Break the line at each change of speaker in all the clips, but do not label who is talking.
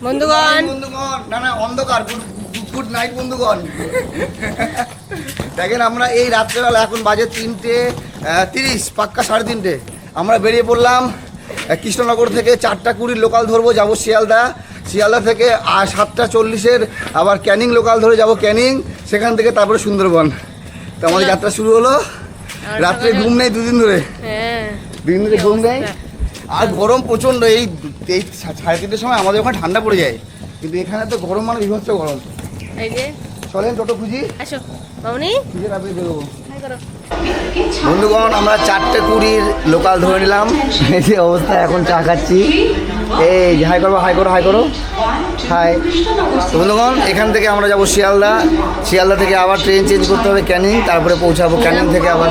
বন্ধুগণ
না অন্ধকার, গুড নাইট বন্ধুগণ। দেখেন আমরা এই রাত্রেবেলা এখন বাজে 3:30, পাক্কা 3:30, আমরা বেরিয়ে পড়লাম কৃষ্ণনগর থেকে। 4:20 লোকাল ধরবো, যাবো শিয়ালদা থেকে। আর 7:40 আবার ক্যানিং লোকাল ধরে যাব ক্যানিং, সেখান থেকে তারপরে সুন্দরবন। তো আমাদের যাত্রা শুরু হলো। রাত্রে ঘুম নেই দুদিন ধরে, দুদিন ধরে ঘুম নেই। আর গরম প্রচণ্ড। এই 3:30 সময় আমাদের ওখানে ঠান্ডা পড়ে যায়, কিন্তু এখানে তো গরম মানে বিভৎস গরম।
এই যে
চলেন টোটো খুঁজি,
আসো মামনি
খুঁজে তারপরে বেরোবো। বন্ধুগণ আমরা 4:20 লোকাল ধরে নিলাম। এই যে অবস্থা, এখন চা খাচ্ছি। এই যে হাই করো হাই করো হাই করো হাই। বন্ধুগণ এখান থেকে আমরা যাবো শিয়ালদা থেকে আবার ট্রেন চেঞ্জ করতে হবে ক্যানিং, তারপরে পৌঁছাবো ক্যানিং থেকে আবার।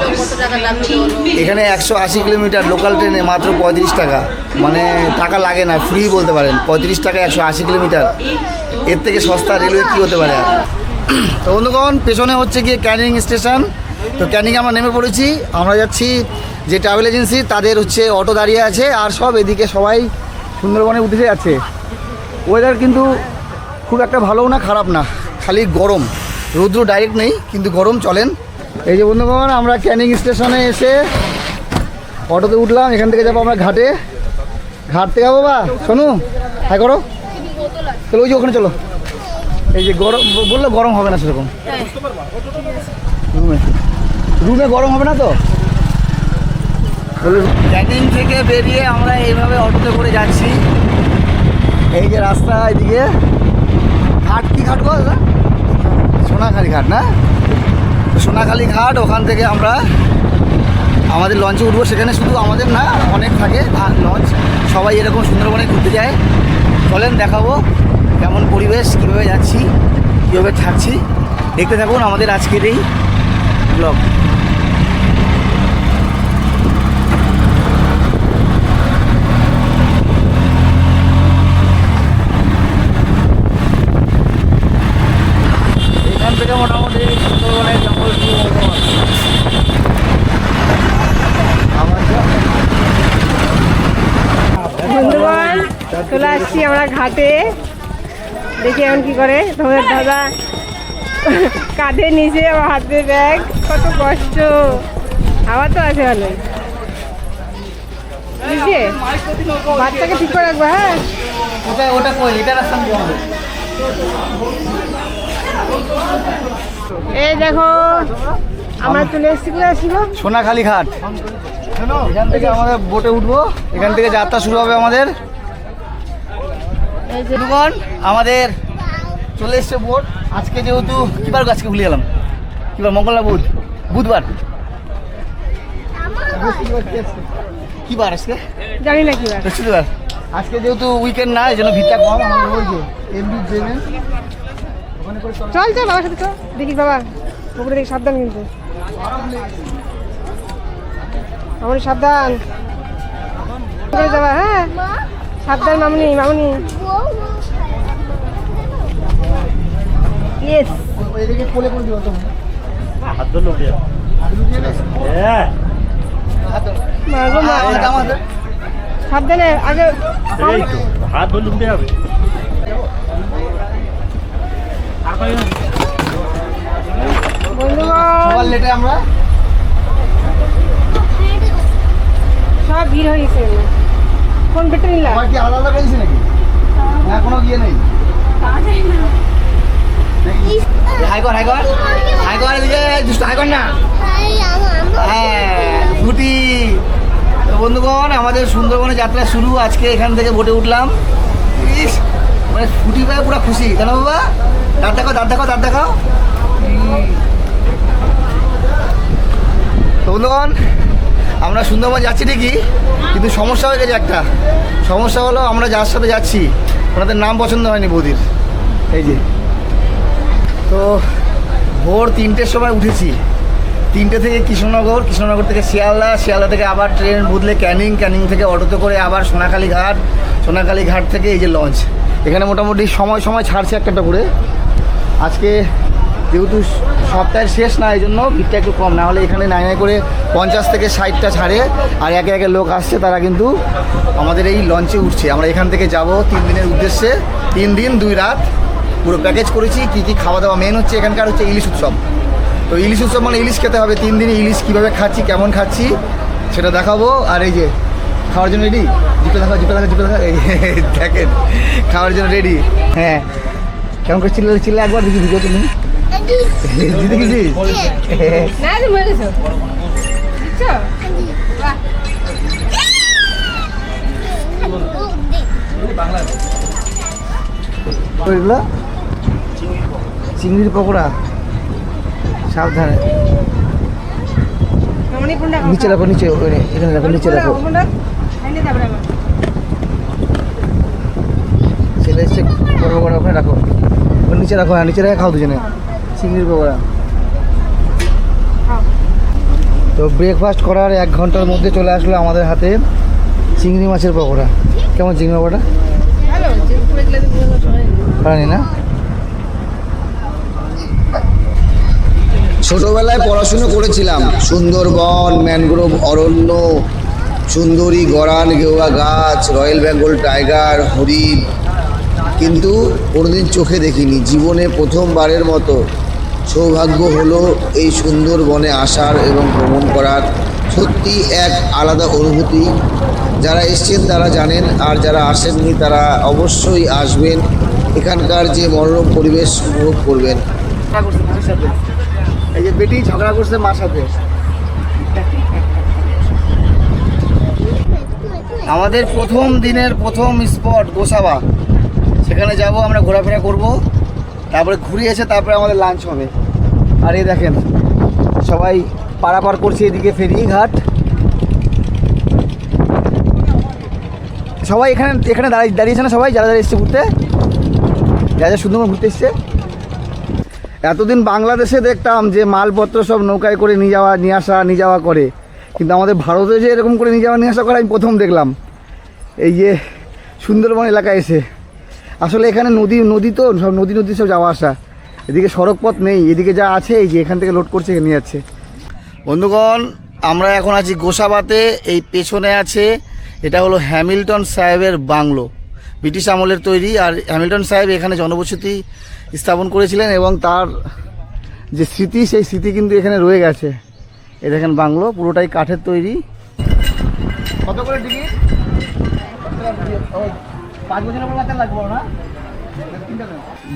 এখানে 180 কিলোমিটার লোকাল ট্রেনে মাত্র 35 টাকা, মানে টাকা লাগে না, ফ্রি বলতে পারেন। 35 টাকা 180 কিলোমিটার, এর থেকে সস্তা রেলওয়ে কী হতে পারে। তো বন্ধুগণ পেছনে হচ্ছে গিয়ে ক্যানিং স্টেশন। তো ক্যানিংয়ে আমরা নেমে পড়েছি। আমরা যাচ্ছি যে ট্রাভেল এজেন্সি, তাদের হচ্ছে অটো দাঁড়িয়ে আছে, আর সব এদিকে সবাই সুন্দরবনে উঠে যাচ্ছে। ওয়েদার কিন্তু খুব একটা ভালোও না খারাপ না, খালি গরম। রৌদ্র ডাইরেক্ট নেই, কিন্তু গরম। চলেন এই যে বন্ধুগণ আমরা ক্যানিং স্টেশনে এসে অটোতে উঠলাম। এখান থেকে যাবো আমরা ঘাট থেকে যাবো। বা শোনো হাই করো, চলো ওই যে ওখানে চলো। এই যে গরম বললে গরম হবে না সেরকম, রুমে গরম হবে না তো। ক্যানিং থেকে বেরিয়ে আমরা এইভাবে অটোতে করে যাচ্ছি। এই যে রাস্তা, এদিকে ঘাট, কি ঘাট গো দাদা? সোনাখালি ঘাট না? সোনাখালি ঘাট। ওখান থেকে আমরা আমাদের লঞ্চে উঠবো। সেখানে শুধু আমাদের না, অনেক থাকে লঞ্চ, সবাই এরকম সুন্দরবনে ঘুরতে যায়। চলেন দেখাবো কেমন পরিবেশ, কীভাবে যাচ্ছি, কীভাবে থাকছি। দেখতে থাকুন আমাদের আজকের এই ব্লগ। এখান থেকে মোটামুটি সুন্দরবনের জঙ্গল শুরু হবো।
বন্ধুগণ চলে আসছি আমরা ঘাটে। দেখি এখন কি করে তোমাদের দাদা কাঁধে নিচে, আমার হাতে ব্যাগ, কত কষ্ট। আবার তো আছে ভালো নিচে। বাচ্চাকে ঠিক করে রাখবা। হ্যাঁ
ওটা কই, এটা রাস্তা হবে।
এই দেখো আমরা চলে এসেছি, কোথায় আসছি গো?
সোনাখালি ঘাট। এখান থেকে আমাদের বোটে উঠবো, এখান থেকে যাত্রা শুরু হবে আমাদের। এই যে আমাদের চলে এসছে বোট। আজকে যেহেতু কিবার, আজকে ভুলে গেলাম কিবার, মঙ্গল না বুধবার। কিবার আজকে
জানি না কিবার,
বৃহস্পতিবার। আজকে যেহেতু উইকেন্ড না, এই জন্য ভিড়টা কম।
চল চল বাবার সাথে চল। দেখিস বাবা পুকুরে দেখি, সাবধান কিন্তু, মামনি সাবধান করে যাবা। হ্যাঁ সাবধান মামনি, মামনি। ইয়েস
কোলে করে দিও তো।
সাবধানে আগে
হাত ধরলে উঠে যাবে।
সবার লেটে আমরা
সব ভিড় হয়ে গেছে। কোন বেটে নিলাম?
কি আলাদা আলাদা করেছি নাকি? না কোনো গিয়ে নেই। হাই কর হাই কর হাই কর, দুষ্ট হাই কর না। হ্যাঁ ফুটি। তো বন্ধুগণ আমাদের সুন্দরবনে যাত্রা শুরু আজকে। এখান থেকে বোটে উঠলাম। ইস মানে ফুটি পায়ে পুরো খুশি, কেন বাবা? দাঁত দেখাও দাঁত দেখাও দাঁত দেখাও। তো বন্ধুগণ আমরা সুন্দরবন যাচ্ছি ঠিকই, কিন্তু সমস্যা হয়ে গেছে একটা। সমস্যা হলো আমরা যার সাথে যাচ্ছি ওনাদের নাম পছন্দ হয়নি বৌদির। এই যে তো ভোর 3টের সময় উঠেছি। 3টে থেকে কৃষ্ণনগর, কৃষ্ণনগর থেকে শিয়ালদা থেকে আবার ট্রেন বদলে ক্যানিং থেকে অটোতে করে আবার সোনাখালি ঘাট থেকে এই যে লঞ্চ। এখানে মোটামুটি সময় ছাড়ছে একটা করে। আজকে যেহেতু সপ্তাহের শেষ না, এই জন্য ভিড়টা একটু কম, না হলে এখানে নাই নাই করে 50 থেকে 60টা ছাড়ে, আর একে একে লোক আসছে, তারা কিন্তু আমাদের এই লঞ্চে উঠছে। আমরা এখান থেকে যাব 3 দিনের উদ্দেশ্যে, 3 দিন 2 রাত পুরো প্যাকেজ করেছি। কী কী খাওয়া দাওয়া, মেন হচ্ছে এখানকার হচ্ছে ইলিশ উৎসব। তো ইলিশ উৎসব মানে ইলিশ খেতে হবে 3 দিনে। ইলিশ কীভাবে খাচ্ছি, কেমন খাচ্ছি সেটা দেখাবো। আর এই যে খাওয়ার জন্য রেডি, জুতো দেখা এই দেখেন খাওয়ার জন্য রেডি। হ্যাঁ, কেমন করে চিল্লা একবার দেখি ভিডিও তুমি জিতে গেছিস।
না তুমি মরে গেছো বুঝছো? বাহ,
ওইগুলো চিংড়ির পকোড়া, সাবধানে
মামনি কোনটা
নিচে রাখো, নিচে এখানে রাখো, নিচে রাখো।
কোনটা খাইলে তারপরে আবার
ছেলে এসছে পকোড়া, ওখানে রাখো, ওখানে নিচে রাখো। হ্যাঁ, নিচে রেখে খাও দুজনে চিংড়ির পকোড়া।
খাও।
তো ব্রেকফাস্ট করার 1 ঘন্টার মধ্যে চলে আসলো আমাদের হাতে চিংড়ি মাছের পকোড়া। কেমন চিংড়ি পকোড়া?
ভালো যে উপরে গেলে তো পুরো সবাই
পারেনি না? ছোটবেলায় পড়াশুনো করেছিলাম সুন্দরবন, ম্যানগ্রোভ অরণ্য, সুন্দরী গরান, গেওয়া গাছ, রয়্যাল বেঙ্গল টাইগার, হরিণ, কিন্তু কোনোদিন চোখে দেখিনি। জীবনে প্রথমবারের মতো সৌভাগ্য হলো এই সুন্দরবনে আসার এবং ভ্রমণ করার। সত্যি এক আলাদা অনুভূতি। যারা এসছেন তারা জানেন, আর যারা আসেননি তারা অবশ্যই আসবেন। এখানকার যে মনোরম পরিবেশ উপভোগ করবেন। এই যে বেটি ঝগড়া করছে মার সাথে। আমাদের প্রথম দিনের প্রথম স্পট গোসাবা, সেখানে যাব আমরা, ঘোরাফেরা করব, তারপরে ঘুরে এসে তারপরে আমাদের লাঞ্চ হবে। আর এই দেখেন সবাই পারাপার করছে এদিকে ফেরি ঘাট। সবাই এখানে দাঁড়িয়েছে না, সবাই যারা এসছে ঘুরতে, যারা সুন্দরবন ঘুরতে এসছে। এতদিন বাংলাদেশে দেখতাম যে মালপত্র সব নৌকায় করে নিয়ে যাওয়া করে, কিন্তু আমাদের ভারতে যে এরকম করে নিয়ে আসা করে আমি প্রথম দেখলাম এই যে সুন্দরবন এলাকায় এসে। আসলে এখানে নদী তো সব নদী সব যাওয়া আসা, এদিকে সড়ক পথ নেই, এদিকে যা আছে এই যে এখান থেকে লোড করছে নিয়ে যাচ্ছে। বন্ধুগণ, আমরা এখন আছি গোসাবাতে। এই পেছনে আছে, এটা হলো হ্যামিল্টন সাহেবের বাংলো, ব্রিটিশ আমলের তৈরি। আর হ্যামিল্টন সাহেব এখানে জনবসতি স্থাপন করেছিলেন এবং তার যে স্মৃতি, সেই স্মৃতি কিন্তু এখানে রয়ে গেছে। এই দেখেন বাংলো পুরোটাই কাঠের তৈরি। কত করে টিকিট? 5 বছরের পর লাগবে না।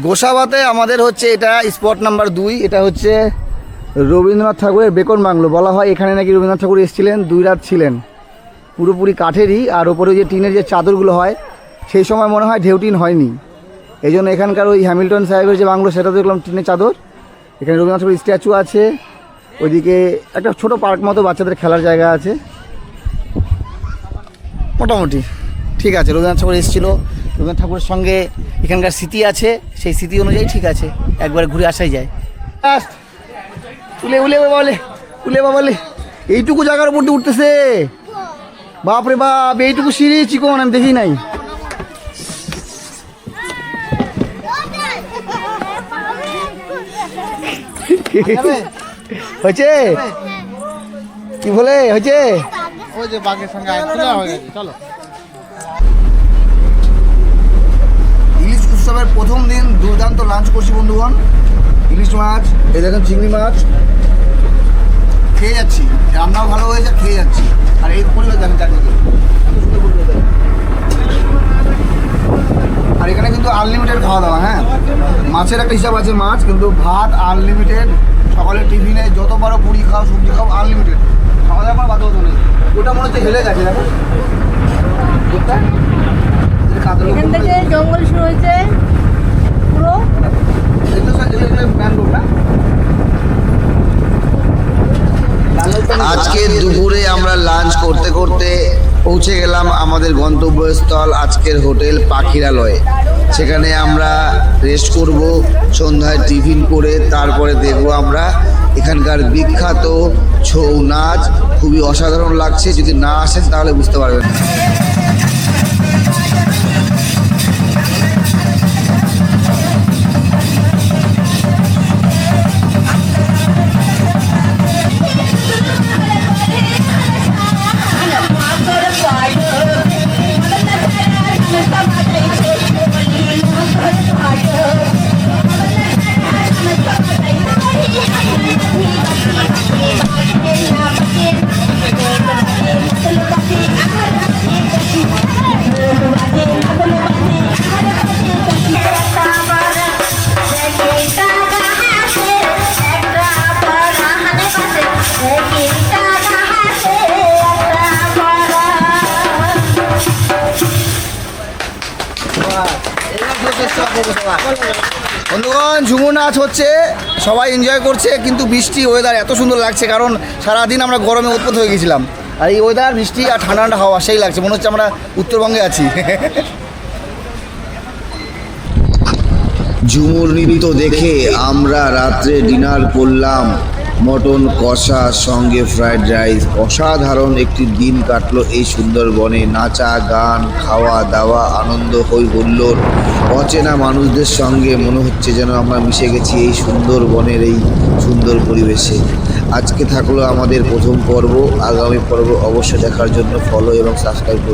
গোসাবাতে আমাদের হচ্ছে এটা স্পট নাম্বার 2। এটা হচ্ছে রবীন্দ্রনাথ ঠাকুরের বেকন বাংলো। বলা হয় এখানে নাকি রবীন্দ্রনাথ ঠাকুর এসেছিলেন, 2 রাত ছিলেন। পুরোপুরি কাঠেরই, আর ওপরে যে টিনের যে চাদরগুলো হয় সেই সময় মনে হয় ঢেউটিন হয়নি, এই জন্য এখানকার ওই হ্যামিল্টন সাহেবের যে বাংলো সেটা দেখলাম টিনের চাদর। এখানে রবীন্দ্রনাথ ঠাকুরের স্ট্যাচু আছে, ওইদিকে একটা ছোট পার্ক মতো বাচ্চাদের খেলার জায়গা আছে। মোটামুটি ঠিক আছে। রবীন্দ্রনাথ ঠাকুর এসেছিলো, রবীন্দ্রনাথ ঠাকুরের সঙ্গে এখানকার স্মৃতি আছে, সেই স্মৃতি অনুযায়ী ঠিক আছে, একবার ঘুরে আসাই যায়। উলে বাবালে এইটুকু জায়গার উপর দিয়ে উঠতেছে, বাপরে বাপ, এইটুকু সিঁড়ি চিকন আমি দেখি নাই। হয়েছে কি বলে হয়েছে?
ওই যে বাঘের সঙ্গে হয়ে গেছে। চলো,
ইলিশ উৎসবের প্রথম দিন দুর্দান্ত লাঞ্চ করছি বন্ধুগণ। ইলিশ মাছ, এই দেখেন চিংড়ি মাছ খেয়ে যাচ্ছি, রান্নাও ভালো হয়েছে, খেয়ে যাচ্ছি। আর এই পরিবেশ দেখেন চারদিকে, আর এখানে কিন্তু আনলিমিটেড খাওয়া দাওয়া। হ্যাঁ, মাছের একটা হিসাব আছে, মাছ কিন্তু ভাত আনলিমিটেড। সকালে টিফিনে যত পারো পুরি খাও, সবজি খাও, আনলিমিটেড। খাওয়া দাওয়া বাদ হতো নেই। ওটা মনে হচ্ছে হেলে গেছে, দেখো
এখান থেকে জঙ্গল শুরু হয়েছে পুরো।
আজকে দুপুরে আমরা লাঞ্চ করতে করতে পৌঁছে গেলাম আমাদের গন্তব্যস্থল, আজকের হোটেল পাখিরালয়ে। সেখানে আমরা রেস্ট করব, সন্ধ্যায় টিফিন করে তারপরে দেখব আমরা এখানকার বিখ্যাত ছৌ নাচ। খুবই অসাধারণ লাগছে, যদি না আসেন তাহলে বুঝতে পারবেন। বন্ধুগণ ঝুমুর নাচ হচ্ছে, সবাই এনজয় করছে, কিন্তু বৃষ্টি ওয়েদার এত সুন্দর লাগছে, কারণ সারাদিন আমরা গরমে উৎপত হয়ে গেছিলাম, আর এই ওয়েদার বৃষ্টি আর ঠান্ডা ঠান্ডা হাওয়া সেই লাগছে, মনে হচ্ছে আমরা উত্তরবঙ্গে আছি।
ঝুমুর নৃত্য দেখে আমরা রাত্রে ডিনার করলাম মটন কষা সঙ্গে ফ্রাইড রাইস। অসাধারণ একটি দিন কাটলো এই সুন্দরবনে। নাচা, গান, খাওয়া দাওয়া, আনন্দ, হই হুল্লোড়, অচেনা মানুষদের সঙ্গে মনে হচ্ছে যেন আমরা মিশে গেছি এই সুন্দরবনের এই সুন্দর পরিবেশে। আজকে থাকলো আমাদের প্রথম পর্ব। আগামী পর্ব অবশ্যই দেখার জন্য ফলো এবং সাবস্ক্রাইব করুন।